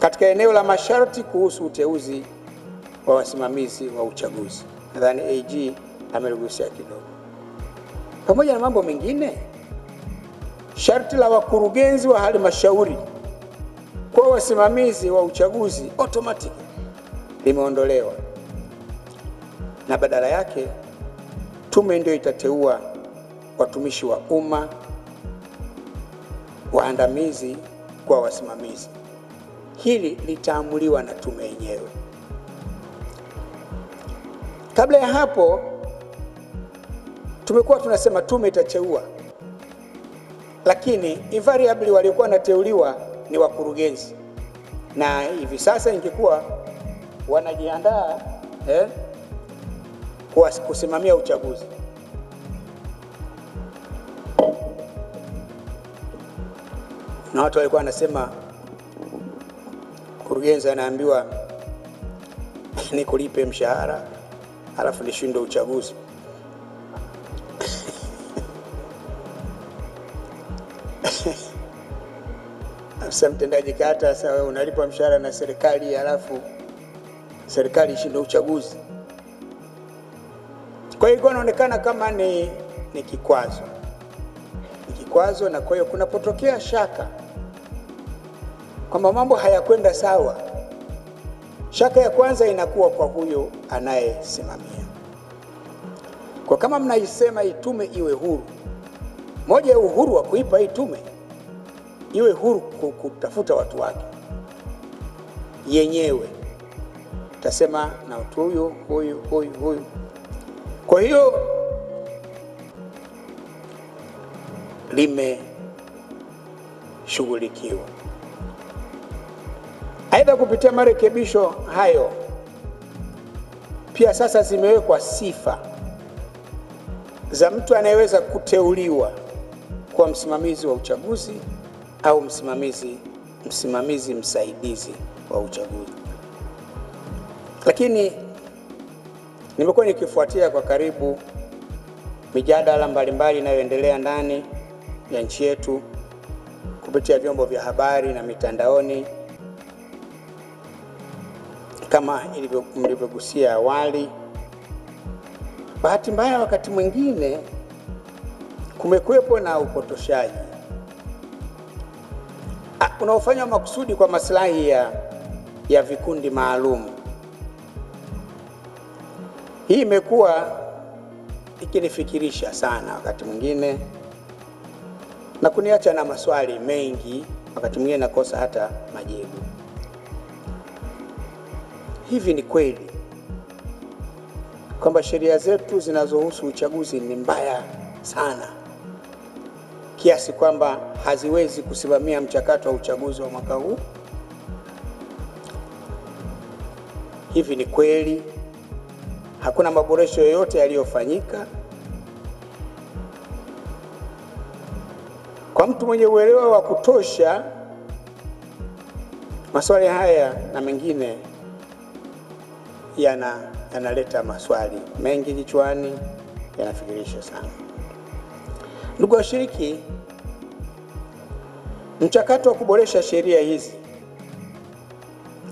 katika eneo la masharti kuhusu uteuzi wa wasimamizi wa uchaguzi. Nadhani AG ameligusia kidogo. Pamoja na mambo mengine, sharti la wakurugenzi wa halmashauri kwa wasimamizi wa uchaguzi automatic limeondolewa, na badala yake tume ndio itateua watumishi wa umma waandamizi kwa wasimamizi. Hili litaamuliwa na tume yenyewe. Kabla ya hapo tumekuwa tunasema tume itateua, lakini invariably waliokuwa wanateuliwa ni wakurugenzi, na hivi sasa ingekuwa wanajiandaa kusimamia uchaguzi. Na watu walikuwa wanasema mkurugenzi anaambiwa nikulipe mshahara alafu nishinde uchaguzi. Sasa mtendaji kata, sasa wewe unalipwa mshahara na serikali alafu serikali ishinde uchaguzi. Kwa hiyo inaonekana kama ni kikwazo. Ni kikwazo, na kwa hiyo kunapotokea shaka kwamba mambo hayakwenda sawa, shaka ya kwanza inakuwa kwa huyo anayesimamia. Kwa kama mnaisema hii tume iwe huru, moja ya uhuru wa kuipa hii tume iwe huru kutafuta watu wake yenyewe, tasema na watu huyu. Kwa hiyo limeshughulikiwa. Aidha, kupitia marekebisho hayo pia sasa zimewekwa sifa za mtu anayeweza kuteuliwa kwa msimamizi wa uchaguzi au msimamizi msaidizi wa uchaguzi. Lakini nimekuwa nikifuatia kwa karibu mijadala mbalimbali inayoendelea ndani ya nchi yetu kupitia vyombo vya habari na mitandaoni. Kama mlivyogusia awali, bahati mbaya wakati mwingine kumekuwepo na upotoshaji unaofanywa makusudi kwa maslahi ya vikundi maalum. Hii imekuwa ikinifikirisha sana wakati mwingine na kuniacha na maswali mengi, wakati mwingine nakosa hata majibu. Hivi ni kweli kwamba sheria zetu zinazohusu uchaguzi ni mbaya sana kiasi kwamba haziwezi kusimamia mchakato wa uchaguzi wa mwaka huu? Hivi ni kweli hakuna maboresho yoyote yaliyofanyika? Kwa mtu mwenye uelewa wa kutosha, maswali haya na mengine yanaleta maswali mengi kichwani, yanafikirisha sana. Ndugu washiriki, mchakato wa kuboresha sheria hizi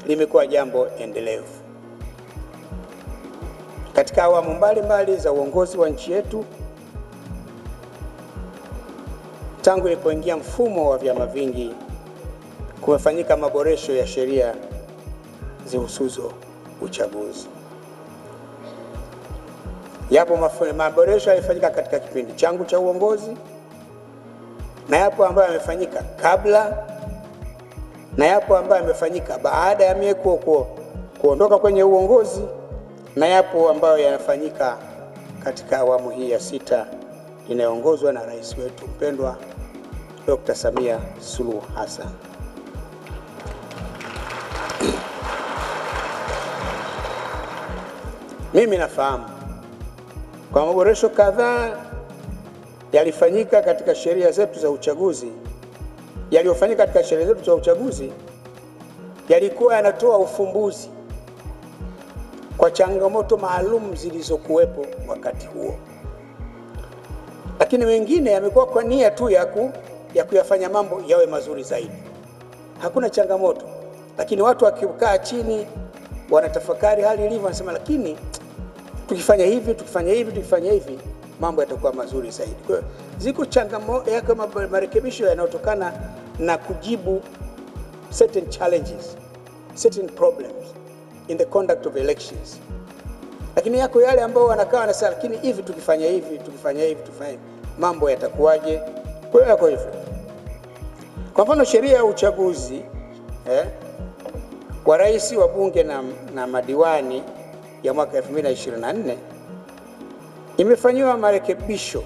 limekuwa jambo endelevu katika awamu mbalimbali za uongozi wa nchi yetu tangu ilipoingia mfumo wa vyama vingi. Kumefanyika maboresho ya sheria zihusuzo uchaguzi. Yapo maboresho yalifanyika katika kipindi changu cha uongozi, na yapo ambayo yamefanyika kabla, na yapo ambayo yamefanyika baada ya mie kuondoka kwenye uongozi, na yapo ambayo yanafanyika katika awamu hii ya 6 inayoongozwa na rais wetu mpendwa Dr. Samia Suluhu Hassan. Mimi nafahamu kwa maboresho kadhaa yalifanyika katika sheria zetu za uchaguzi, yaliyofanyika katika sheria zetu za uchaguzi yalikuwa yanatoa ufumbuzi kwa changamoto maalum zilizokuwepo wakati huo, lakini mengine yamekuwa kwa nia tu ya kuyafanya mambo yawe mazuri zaidi. Hakuna changamoto, lakini watu wakikaa chini wanatafakari hali ilivyo, wanasema lakini tukifanya hivi mambo yatakuwa mazuri zaidi. Kwa hiyo ziko changamoto yake, marekebisho yanayotokana na kujibu certain challenges, certain problems in the conduct of elections. Lakini yako yale ambao wanakaa wanasema lakini hivi tukifanya hivi mambo yatakuwaje? Kwa hiyo yako hivyo. Kwa mfano sheria ya uchaguzi wa rais, wa bunge na madiwani ya mwaka 2024 imefanywa marekebisho